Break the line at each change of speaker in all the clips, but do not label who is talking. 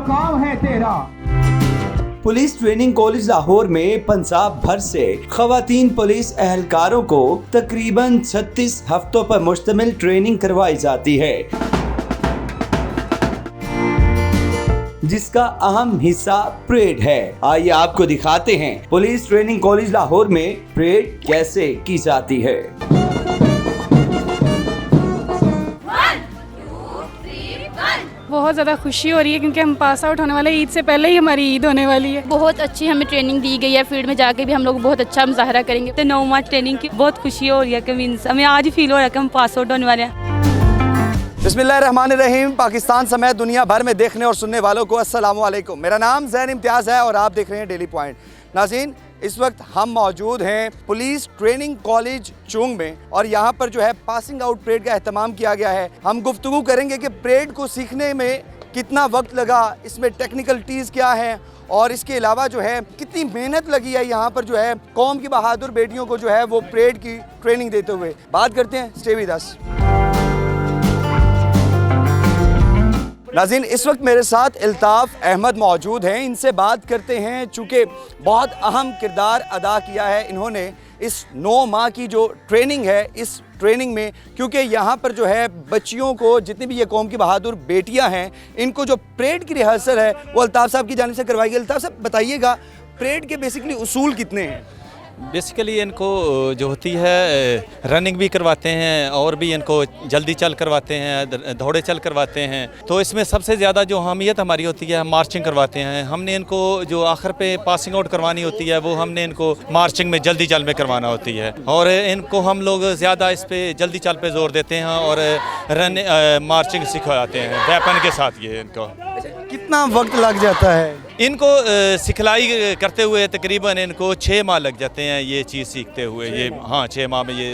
मकाम है तेरा।
पुलिस ट्रेनिंग कॉलेज लाहौर में पंजाब भर से खवातीन पुलिस एहलकारों को तकरीबन 36 हफ्तों पर मुश्तमिल ट्रेनिंग करवाई जाती है, जिसका अहम हिस्सा परेड है। आइए आपको दिखाते हैं पुलिस ट्रेनिंग कॉलेज लाहौर में परेड कैसे की जाती है।
बहुत ज़्यादा खुशी हो रही है क्योंकि हम पास आउट होने वाले, ईद से पहले ही हमारी ईद होने वाली है।
बहुत अच्छी हमें ट्रेनिंग दी गई है, फील्ड में जाके भी हम लोग बहुत अच्छा मुजाहरा करेंगे।
तो 9 माह ट्रेनिंग की बहुत खुशी हो रही है कि हमें आज ही फील हो रहा है कि हम पास आउट होने वाले हैं।
बिस्मिल्लाहिर्रहमानिर्रहीम। पाकिस्तान समेत दुनिया भर में देखने और सुनने वालों को अस्सलाम वालेकुम। मेरा नाम ज़ैन इम्तियाज़ है और आप देख रहे हैं डेली पॉइंट। नाज़रीन, इस वक्त हम मौजूद हैं पुलिस ट्रेनिंग कॉलेज चुंग में और यहाँ पर जो है पासिंग आउट परेड का एहतमाम किया गया है। हम गुफ्तगू करेंगे कि परेड को सीखने में कितना वक्त लगा, इसमें टेक्निकलिटीज़ क्या हैं और इसके अलावा जो है कितनी मेहनत लगी है यहाँ पर जो है कौम की बहादुर बेटियों को जो है वो परेड की ट्रेनिंग देते हुए। बात करते हैं, स्टे विद अस। नाज़रीन, इस वक्त मेरे साथ इल्ताफ़ अहमद मौजूद हैं, इनसे बात करते हैं। चूँकि बहुत अहम किरदार अदा किया है इन्होंने इस 9 माह की जो ट्रेनिंग है, इस ट्रेनिंग में, क्योंकि यहाँ पर जो है बच्चियों को, जितनी भी ये कौम की बहादुर बेटियाँ हैं, इनको जो परेड की रिहर्सल है वो अल्ताफ़ साहब की जानिब से करवाई गई। अल्ताफ़ साहब, बताइएगा परेड के बेसिकली उसूल कितने हैं?
बेसिकली इनको जो होती है रनिंग भी करवाते हैं और भी इनको जल्दी चल करवाते हैं, दौड़े चल करवाते हैं। तो इसमें सबसे ज़्यादा जो अहमियत हमारी होती है, मार्चिंग करवाते हैं। हमने इनको जो आखिर पे पासिंग आउट करवानी होती है वो हमने इनको मार्चिंग में, जल्दी चल में करवाना होती है और इनको हम लोग ज़्यादा इस पे जल्दी चल पे जोर देते हैं और मार्चिंग सिखाते हैं वेपन के साथ। ये इनको
कितना वक्त लग जाता है?
इनको सिखलाई करते हुए तकरीबन इनको 6 माह लग जाते हैं ये चीज़ सीखते हुए। ये 6 माह में ये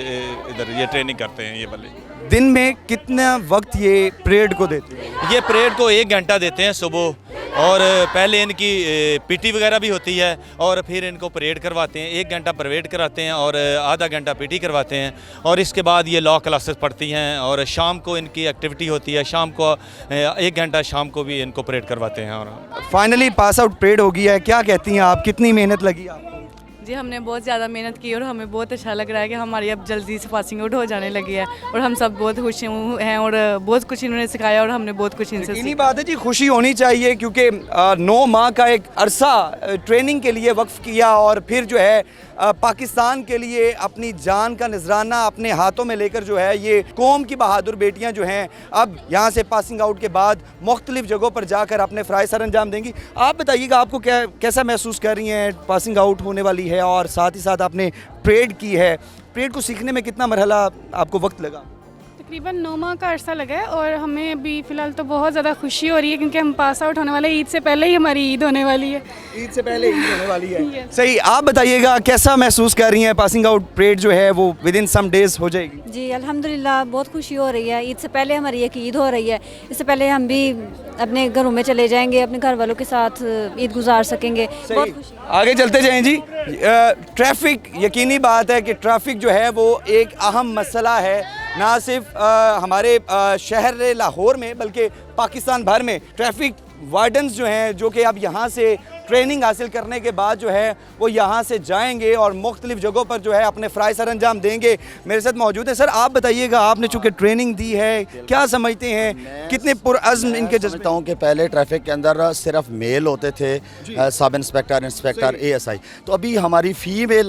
इधर ये ट्रेनिंग करते हैं। ये वाले
दिन में कितना वक्त ये परेड को देते हैं?
ये परेड को 1 घंटा देते हैं सुबह, और पहले इनकी पीटी वगैरह भी होती है और फिर इनको परेड करवाते हैं। 1 घंटा परेड कराते हैं और आधा घंटा पीटी करवाते हैं और इसके बाद ये लॉ क्लासेस पढ़ती हैं और शाम को इनकी एक्टिविटी होती है। शाम को 1 घंटा शाम को भी इनको परेड करवाते हैं। और
फाइनली पास आउट परेड हो गई है, क्या कहती हैं आप, कितनी मेहनत लगी आपको?
जी, हमने बहुत ज़्यादा मेहनत की और हमें बहुत अच्छा लग रहा है कि हमारी अब जल्दी से पासिंग आउट हो जाने लगी है और हम सब बहुत खुश हैं और बहुत कुछ इन्होंने सिखाया और हमने बहुत कुछ इनसे
इन्हीं बात है जी, खुशी होनी चाहिए क्योंकि 9 माह का एक अरसा ट्रेनिंग के लिए वक्फ किया और फिर जो है पाकिस्तान के लिए अपनी जान का नजराना अपने हाथों में लेकर जो है ये कौम की बहादुर बेटियां जो हैं अब यहाँ से पासिंग आउट के बाद मुख्तलिफ जगहों पर जाकर अपने फ़राइज़ सर अंजाम देंगी। आप बताइएगा, आपको कैसा महसूस कर रही हैं? पासिंग आउट होने वाली है और साथ ही साथ आपने परेड की है, परेड को सीखने में कितना मरहला आपको वक्त लगा?
तकरीबन 9 माह का अरसा लगा है और हमें अभी फ़िलहाल तो बहुत ज़्यादा खुशी हो रही है क्योंकि हम पास आउट होने वाले, ईद से पहले ही हमारी ईद होने वाली है।
ईद से पहले ईद होने वाली है। सही। आप बताइएगा, कैसा महसूस कर रही हैं? पासिंग आउट परेड जो है वो विद इन सम डेज़ हो जाएगी?
जी अल्हम्दुलिल्लाह, बहुत खुशी हो रही है। ईद से पहले हमारी एक ईद हो रही है, इससे पहले हम भी अपने घरों में चले जाएंगे, अपने घर वालों के साथ ईद गुजार सकेंगे। बहुत खुशी।
आगे चलते जाएं जी। ट्रैफिक, यकीनी बात है कि ट्रैफिक जो है वो एक अहम मसला है, ना सिर्फ हमारे शहर लाहौर में बल्कि पाकिस्तान भर में। ट्रैफिक वार्डन्स जो हैं, जो कि अब यहाँ से ट्रेनिंग हासिल करने के बाद जो है वो यहाँ से जाएंगे और मुख्तलिफ जगहों पर जो है अपने फ़राइज़ सर अंजाम देंगे। मेरे साथ मौजूद है। सर, आप बताइएगा, आपने चूँकि ट्रेनिंग दी है, क्या समझते हैं, कितने पुरअज़्म इनके जज्बे?
हूँ कि पहले ट्रैफिक के अंदर सिर्फ मेल होते थे, सब इंस्पेक्टर, इंस्पेक्टर, ASI। तो अभी हमारी फ़ीमेल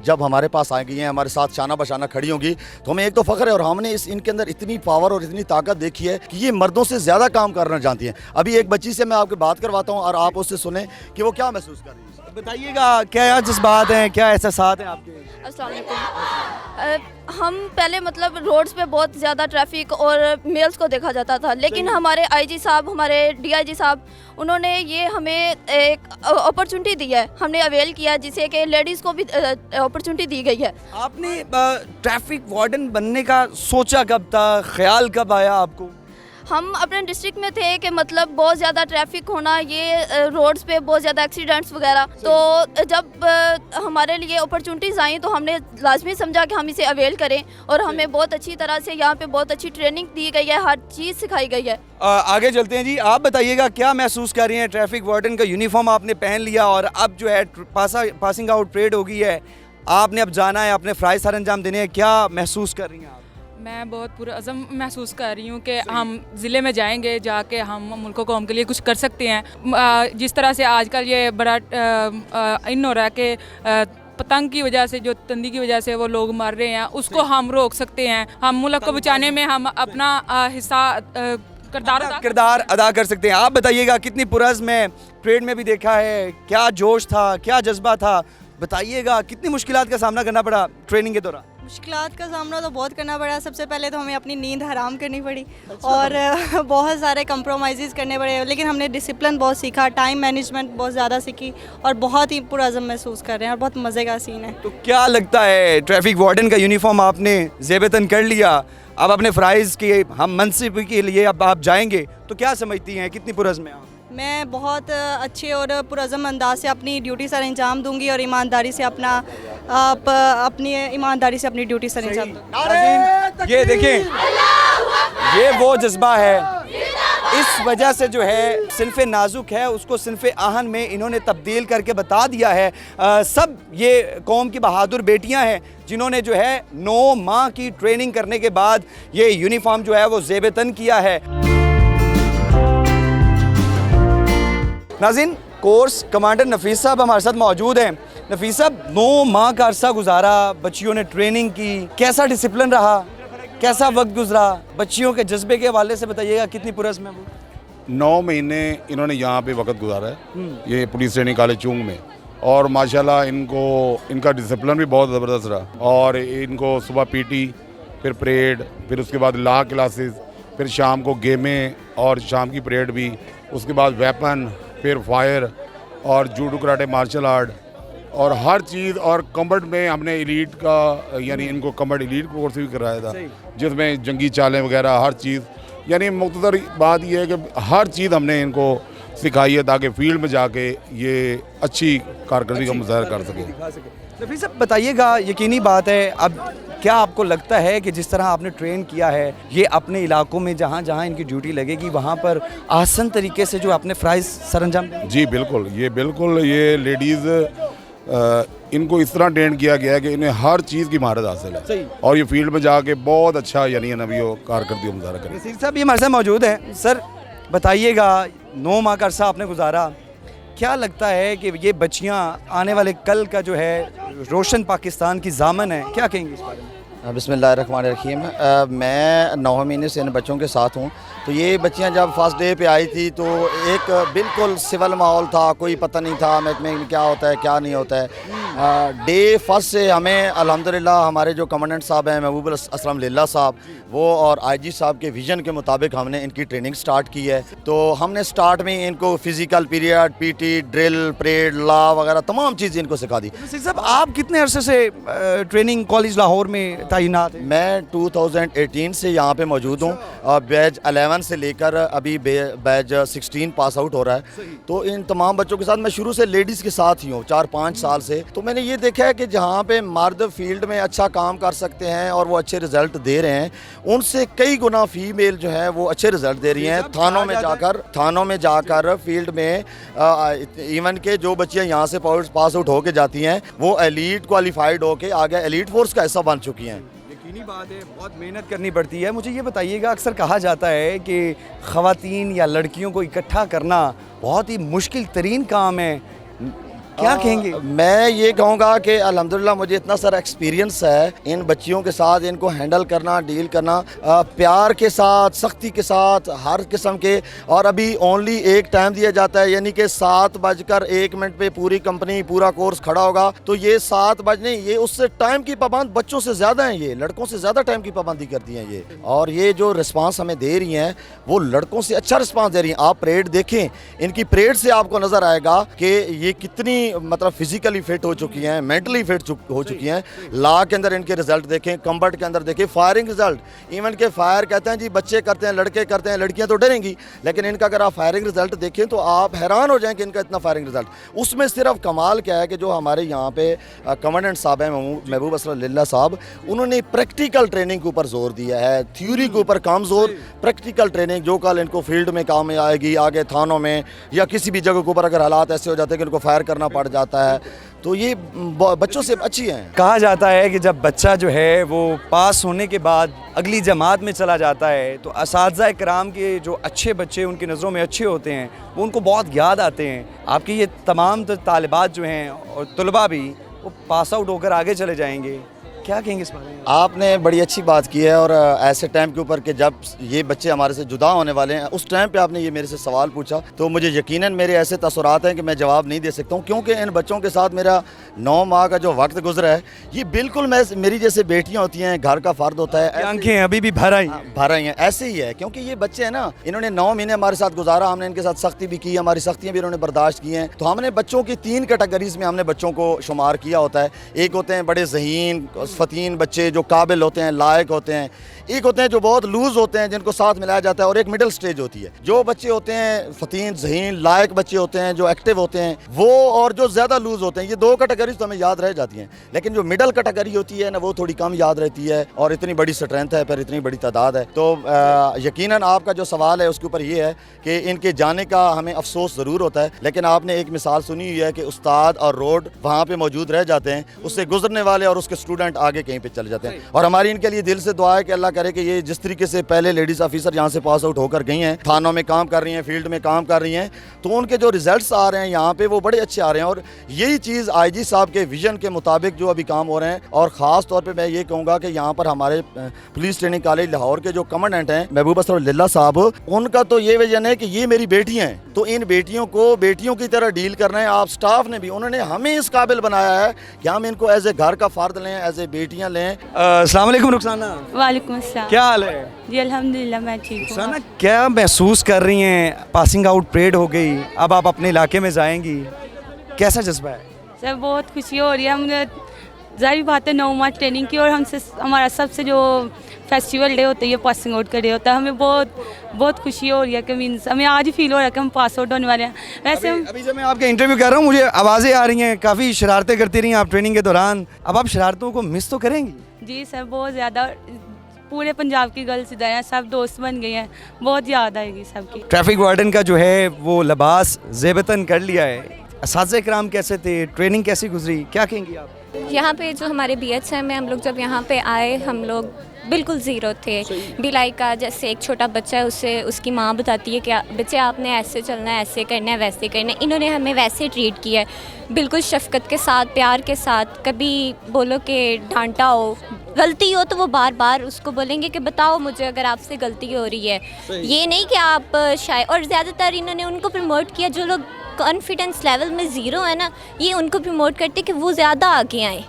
जब हमारे पास आ गई हैं, हमारे साथ शाना बशाना खड़ी होंगी, तो हमें एक तो फ़ख्र है और हमने इनके अंदर इतनी पावर और इतनी ताकत देखी है कि ये मर्दों से ज़्यादा काम करना जानती हैं। अभी एक बच्ची से मैं आपकी बात करवाता हूँ और आप उससे सुने कि वो क्या महसूस कर रही है।
बताइएगा, क्या जज्बात हैं, क्या एहसासात हैं आपके?
अस्सलाम वालेकुम। हम पहले मतलब रोड्स पे बहुत ज़्यादा ट्रैफिक और मेल्स को देखा जाता था, लेकिन हमारे IG साहब, हमारे DIG साहब, उन्होंने ये हमें एक अपॉर्चुनिटी दी है, हमने अवेल किया, जिससे कि लेडीज़ को भी अपॉर्चुनिटी दी गई है।
आपने ट्रैफिक वार्डन बनने का सोचा कब था, ख्याल कब आया आपको?
हम अपने डिस्ट्रिक्ट में थे कि मतलब बहुत ज़्यादा ट्रैफिक होना, ये रोड्स पे बहुत ज़्यादा एक्सीडेंट्स वगैरह, तो जब हमारे लिए अपॉर्चुनिटीज़ आई तो हमने लाजमी समझा कि हम इसे अवेल करें और हमें बहुत अच्छी तरह से यहाँ पे बहुत अच्छी ट्रेनिंग दी गई है, हर चीज़ सिखाई गई है।
आगे चलते हैं जी। आप बताइएगा क्या महसूस कर रही हैं? ट्रैफिक वार्डन का यूनिफॉर्म आपने पहन लिया और अब जो है पासिंग आउट परेड हो गई है, आपने अब जाना है अपने फ़राइज़ सर अंजाम देने हैं, क्या महसूस कर रही हैं आप?
मैं बहुत पुरअज़म महसूस कर रही हूँ कि हम ज़िले में जाएंगे, जाके हम मुल्क कौम के लिए कुछ कर सकते हैं। जिस तरह से आजकल ये बड़ा इन हो रहा है कि पतंग की वजह से, जो तंदी की वजह से वो लोग मर रहे हैं, उसको हम रोक सकते हैं। हम मुल्क को बचाने में हम अपना हिस्सा किरदार
अदा कर सकते हैं। आप बताइएगा कितनी पुरज़्म है, परेड में भी देखा है, क्या जोश था, क्या जज्बा था, बताइएगा कितनी मुश्किलात का सामना करना पड़ा ट्रेनिंग के दौरान?
मुश्किलात का सामना तो बहुत करना पड़ा। सबसे पहले तो हमें अपनी नींद हराम करनी पड़ी और बहुत सारे कंप्रोमाइज़ करने पड़े, लेकिन हमने डिसिप्लिन बहुत सीखा, टाइम मैनेजमेंट बहुत ज़्यादा सीखी और बहुत ही पुरअज़म महसूस कर रहे हैं और बहुत मज़े का सीन है।
तो क्या लगता है, ट्रैफिक वार्डन का यूनिफॉर्म आपने ज़ेब-ए-तन कर लिया, अब अपने फ़राइज़ के हम मनसिब के लिए अब आप जाएंगे, तो क्या समझती हैं, कितनी पुरज़्म है आप?
मैं बहुत अच्छे और पुरअज़म अंदाज से अपनी ड्यूटी सर अंजाम दूंगी और ईमानदारी से अपनी ड्यूटी सर अंजाम दूंगी।
ये देखें, ये वो जज्बा है, इस वजह से जो है सिन्फ़े नाजुक है उसको सिन्फ़े आहन में इन्होंने तब्दील करके बता दिया है। सब ये कौम की बहादुर बेटियां हैं जिन्होंने जो है 9 माह की ट्रेनिंग करने के बाद ये यूनिफॉर्म जो है वो ज़ेब-ए-तन किया है। नाज़रीन, कोर्स कमांडर नफीस साहब हमारे साथ मौजूद हैं। नफीस साहब, 9 माह का अरसा गुजारा, बच्चियों ने ट्रेनिंग की, कैसा डिसिप्लिन रहा, कैसा वक्त गुजरा, बच्चियों के जज्बे के हवाले से बताइएगा, कितनी पुरज़्म है वो?
9 महीने इन्होंने यहाँ पे वक्त गुजारा है, ये पुलिस ट्रेनिंग कॉलेज चुंग में, और माशाल्लाह इनका डिसिप्लिन भी बहुत ज़बरदस्त रहा। और इनको सुबह पीटी, फिर परेड, फिर उसके बाद लॉ क्लासेस, फिर शाम को गेमें और शाम की परेड भी, उसके बाद वेपन, फिर फायर और जूडो कराटे मार्शल आर्ट और हर चीज़। और कम्बट में हमने एलीट का, यानी इनको कम्बट एलीट कोर्स भी कराया था, जिसमें जंगी चालें वगैरह हर चीज़, यानी मुख्तसर बात यह है कि हर चीज़ हमने इनको सिखाई है ताकि फील्ड में जाके ये अच्छी कारकर्दगी का मुजाहरा कर सकें।
नफीस साहब बताइएगा, यकीनी बात है, अब क्या आपको लगता है कि जिस तरह आपने ट्रेन किया है, ये अपने इलाकों में जहाँ जहाँ इनकी ड्यूटी लगेगी वहाँ पर आसान तरीके से जो अपने फ़राइज़ सरअंजाम देंगे?
जी बिल्कुल, ये लेडीज़ इनको इस तरह ट्रेन किया गया है कि इन्हें हर चीज़ की महारत हासिल है और ये फील्ड में जाके बहुत अच्छा यानी नबी कारकर्दगी का मुजाहरा करें।
नसीर साहब ये हमारे साथ मौजूद हैं। सर बताइएगा, 9 माह का अरसा आपने गुजारा, क्या लगता है कि ये बच्चियाँ आने वाले कल का जो है रोशन पाकिस्तान की जामन है, क्या कहेंगे इस बारे में?
बिस्मिल्लाहिर्रहमानिर्रहीम। मैं 9 महीने से इन बच्चों के साथ हूँ। तो ये बच्चियाँ जब फर्स्ट डे पे आई थी तो एक बिल्कुल सिविल माहौल था, कोई पता नहीं था में क्या होता है क्या नहीं होता है। डे फर्स्ट से हमें अल्हम्दुलिल्लाह हमारे जो कमांडेंट साहब हैं महबूब असलम लिल्ला साहब, वो और आईजी साहब के विज़न के मुताबिक हमने इनकी ट्रेनिंग स्टार्ट की है। तो हमने स्टार्ट में इनको physical period, PT, drill, parade, law वगैरह तमाम चीज़ें इनको सिखा दी।
नसीर साहब आप कितने अरसे से ट्रेनिंग कॉलेज लाहौर में तैनात हैं?
मैं 2018 से यहाँ पे मौजूद हूँ और बैच 11 से लेकर अभी बैच 16 पास आउट हो रहा है। तो इन तमाम बच्चों के साथ मैं शुरू से लेडीज़ के साथ ही हूँ 4-5 साल से। तो मैंने ये देखा है कि जहाँ पे मर्द फील्ड में अच्छा काम कर सकते हैं और वो अच्छे रिजल्ट दे रहे हैं, उनसे कई गुना फीमेल जो है वो अच्छे रिजल्ट दे रही हैं। थानों में जाकर फील्ड में इवन के जो बच्चियाँ यहाँ से पास आउट होके जाती हैं वो एलीट क्वालिफाइड होके आगे एलीट फोर्स का हिस्सा बन चुकी हैं।
यकीनी बात है, बहुत मेहनत करनी पड़ती है। मुझे ये बताइएगा, अक्सर कहा जाता है कि ख़वातीन या लड़कियों को इकट्ठा करना बहुत ही मुश्किल तरीन काम है, क्या कहेंगे?
मैं ये कहूँगा कि अल्हम्दुलिल्लाह मुझे इतना सारा एक्सपीरियंस है इन बच्चियों के साथ, इनको हैंडल करना, डील करना, प्यार के साथ, सख्ती के साथ, हर किस्म के। और अभी ओनली एक टाइम दिया जाता है, यानी कि 7:01 पे पूरी कंपनी पूरा कोर्स खड़ा होगा। तो ये 7 बज नहीं, ये उससे टाइम की पाबंद बच्चों से ज़्यादा हैं, ये लड़कों से ज़्यादा टाइम की पाबंदी करती हैं ये। और ये जो रिस्पांस हमें दे रही हैं वो लड़कों से अच्छा रिस्पांस दे रही हैं। आप परेड देखें, इनकी परेड से आपको नज़र आएगा कि ये कितनी मतलब फिजिकली फिट हो चुकी हैं, मेंटली फिट हो चुकी हैं। लॉ के अंदर इनके रिजल्ट देखें, कम्बट के अंदर देखें, फायरिंग रिजल्ट, इवन के फायर कहते हैं जी बच्चे करते हैं, लड़के करते हैं, लड़कियां तो डरेंगी, लेकिन इनका अगर आप फायरिंग रिजल्ट देखें तो आप हैरान हो जाएं कि इनका इतना फायरिंग रिजल्ट। उसमें सिर्फ कमाल क्या है कि जो हमारे यहाँ पे कमांडेंट साहब हैं महबूब असरर लिल्ला साहब, उन्होंने प्रैक्टिकल ट्रेनिंग के ऊपर जोर दिया है, थ्योरी के ऊपर कम जोर, प्रैक्टिकल ट्रेनिंग जो कल इनको फील्ड में काम में आएगी, आगे थानों में या किसी भी जगह के ऊपर अगर हालात ऐसे हो जाते हैं कि उनको फायर करना पड़ जाता है, तो ये बच्चों से अच्छी हैं।
कहा जाता है कि जब बच्चा जो है वो पास होने के बाद अगली जमात में चला जाता है तो असातिज़ा कराम के जो अच्छे बच्चे उनकी नज़रों में अच्छे होते हैं वो उनको बहुत याद आते हैं। आपकी ये तमाम तालिबात जो हैं और तलबा भी वो पास आउट होकर आगे चले जाएंगे, क्या कहेंगे इस बारे में?
आपने बड़ी अच्छी बात की है, और ऐसे टाइम के ऊपर कि जब ये बच्चे हमारे से जुदा होने वाले हैं, उस टाइम पे आपने ये मेरे से सवाल पूछा तो मुझे यकीनन मेरे ऐसे तसुरात हैं कि मैं जवाब नहीं दे सकता हूँ, क्योंकि इन बच्चों के साथ मेरा 9 माह का जो वक्त गुजरा है ये बिल्कुल मेरी जैसे बेटियाँ होती हैं, घर का फ़र्द होता है।
आंखें अभी भी भर आई
हैं, ऐसे ही है, क्योंकि ये बच्चे हैं ना, इन्होंने 9 महीने हमारे साथ गुजारा, हमने इनके साथ सख्ती भी की, हमारी सख्तियाँ भी इन्होंने बर्दाश्त की हैं। तो हमने बच्चों की 3 कैटेगरीज में हमने बच्चों को शुमार किया होता है। एक होते हैं बड़े ज़हीन फतीन बच्चे जो काबिल होते हैं, लायक होते हैं, एक होते हैं जो बहुत लूज होते हैं जिनको साथ मिलाया जाता है, और एक मिडिल स्टेज होती है। जो बच्चे होते हैं फतीन ज़हीन लायक बच्चे होते हैं जो एक्टिव होते हैं वो, और जो ज़्यादा लूज होते हैं, ये 2 कैटेगरीज तो हमें याद रह जाती हैं, लेकिन जो मिडल कैटेगरी होती है ना वो थोड़ी कम याद रहती है, और इतनी बड़ी स्ट्रेंथ है, फिर इतनी बड़ी तादाद है। तो यकीनन आपका जो सवाल है उसके ऊपर ये है कि इनके जाने का हमें अफसोस ज़रूर होता है, लेकिन आपने एक मिसाल सुनी हुई है कि उस्ताद और रोड वहाँ पर मौजूद रह जाते हैं, उससे गुजरने वाले और उसके स्टूडेंट आगे कहीं पर चले जाते हैं। और हमारी इनके लिए दिल से दुआ है कि अल्लाह करे कि ये जिस तरीके से पहले लेडीज़ ऑफिसर यहाँ से पास आउट होकर गई हैं, थानों में काम कर रही हैं, फील्ड में काम कर रही हैं, तो उनके जो रिजल्ट्स आ रहे हैं यहाँ पे वो बड़े अच्छे आ रहे हैं। और यही चीज़ आईजी साहब के विजन के मुताबिक जो अभी काम हो रहे हैं, और ख़ास तौर पे मैं ये कहूँगा कि यहाँ पर हमारे पुलिस ट्रेनिंग कॉलेज लाहौर के जो कमांडेंट हैं महबूब असरर लिल्ला साहब, उनका तो ये विजन है कि ये मेरी बेटियाँ हैं, तो इन बेटियों को बेटियों की तरह डील करना है। आप स्टाफ ने भी, उन्होंने हमें इस काबिल बनाया है कि हम इनको एज ए घर का फ़र्द लें, एज ए बेटियाँ लें।
अस्सलाम वालेकुम रुखसाना।
वालेकुम अस्सलाम।
क्या हाल है?
जी अल्हम्दुलिल्लाह मैं ठीक हूँ।
रुखसाना, क्या महसूस कर रही हैं? पासिंग आउट परेड हो गई, अब आप अपने इलाके में जाएंगी, कैसा जज्बा है?
सर बहुत खुशी हो रही है, मुझे जाहिर बात है 9 माह ट्रेनिंग की, और हमसे हमारा सबसे जो फेस्टिवल डे होता है ये पासिंग आउट का डे होता है, हमें बहुत खुशी हो रही है कि मीन्स हमें आज ही फील हो रहा है कि हम पास आउट होने वाले हैं। वैसे
अभी जब मैं आपका इंटरव्यू कर रहा हूँ मुझे आवाज़ें आ रही हैं, काफ़ी शरारतें करती रही आप ट्रेनिंग के दौरान, अब आप शरारतों को मिस तो करेंगी?
जी सर बहुत ज़्यादा, पूरे पंजाब की गर्ल्स इधर हैं, सब दोस्त बन गए हैं, बहुत याद आएगी सबकी।
ट्रैफिक वार्डन का जो है वो लिबास ज़ेबतन कर लिया है, असातिज़ा कराम कैसे थे, ट्रेनिंग कैसी गुजरी, क्या कहेंगी आप?
यहाँ पे जो हमारे BHM में हम लोग जब यहाँ पे आए, हम लोग बिल्कुल ज़ीरो थे। बिलाई का जैसे एक छोटा बच्चा है, उससे उसकी माँ बताती है कि बच्चे आपने ऐसे चलना है, ऐसे करना है, वैसे करना है। इन्होंने हमें वैसे ट्रीट किया है, बिल्कुल शफ़क़त के साथ, प्यार के साथ। कभी बोलो कि डांटा हो, गलती हो तो वो बार बार उसको बोलेंगे कि बताओ मुझे अगर आपसे गलती हो रही है, ये नहीं कि आप शायद। और ज़्यादातर इन्होंने उनको प्रमोट किया जो लोग कॉन्फिडेंस लेवल में ज़ीरो है ना, ये उनको प्रमोट करते कि वो ज़्यादा आगे आएँ,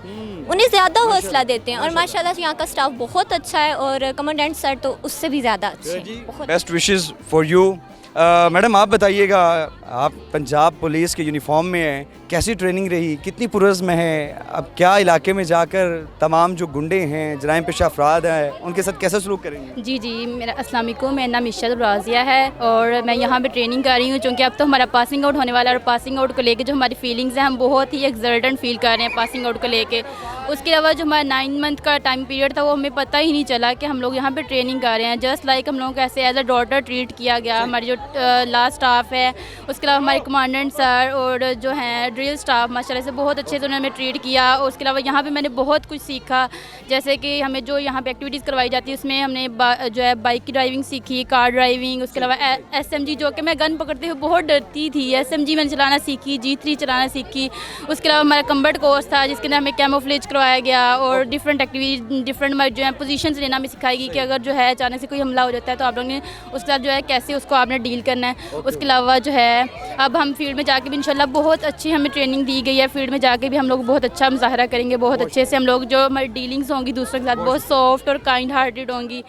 उन्हें ज़्यादा हौसला देते हैं। और माशाल्लाह यहाँ का स्टाफ बहुत अच्छा है, और कमांडेंट सर तो उससे भी ज़्यादा अच्छे हैं।
Best wishes for you. Madam आप बताइएगा, आप पंजाब पुलिस के यूनिफॉर्म में हैं, कैसी ट्रेनिंग रही, कितनी पुरज़्म है, अब क्या इलाके में जाकर तमाम जो गुंडे हैं, जराइम पेशा अफराद हैं, उनके साथ कैसे सलूक करेंगे?
जी मेरा अस्सलाम वालेकुम, मेरा नाम इशरत राज़िया है और मैं यहाँ पे ट्रेनिंग कर रही हूँ, क्योंकि अब तो हमारा पासिंग आउट होने वाला है। और पासिंग आउट को लेके जो हमारी फीलिंग्स हैं, हम बहुत ही एक्सल्टेंट फील कर रहे हैं पासिंग आउट को लेके। उसके अलावा जो हमारा 9 मंथ का टाइम पीरियड था वो हमें पता ही नहीं चला कि हम लोग यहाँ पे ट्रेनिंग कर रहे हैं। जस्ट लाइक हम लोगों को ऐसे एज अ डॉटर ट्रीट किया गया। हमारी जो लास्ट स्टाफ है, उसके अलावा हमारे कमांडेंट सर और जो हैं ड्रिल स्टाफ माशाल्लाह से बहुत अच्छे से उन्होंने हमें ट्रीट किया। और उसके अलावा यहाँ पे मैंने बहुत कुछ सीखा, जैसे कि हमें जो यहाँ पे एक्टिविटीज़ करवाई जाती है उसमें हमने जो है बाइक की ड्राइविंग सीखी, कार ड्राइविंग। उसके अलावा SMG, जो कि मैं गन पकड़ते हुए बहुत डरती थी, SMG मैंने चलाना सीखी, G3 चलाना सीखी। उसके अलावा हमारा कम्बट कोर्स था जिसके अंदर हमें कैमोफ्लेज करवाया गया और डिफरेंट एक्टिविटीज, डिफरेंट जो है पोजीशंस लेना हमें सिखाई गई कि अगर जो है अचानक से कोई हमला हो जाता है तो आप लोगों ने उसके साथ जो है कैसे उसको आपने डील करना है। उसके अलावा जो है अब हम फील्ड में जाके भी इंशाल्लाह बहुत अच्छी हमें ट्रेनिंग दी गई है। फील्ड में जाके भी हम लोग बहुत अच्छा मुजाहरा करेंगे, बहुत अच्छे से हम लोग जो हमारी डीलिंग्स होंगी दूसरों के साथ बहुत सॉफ्ट और काइंड हार्टेड होंगी।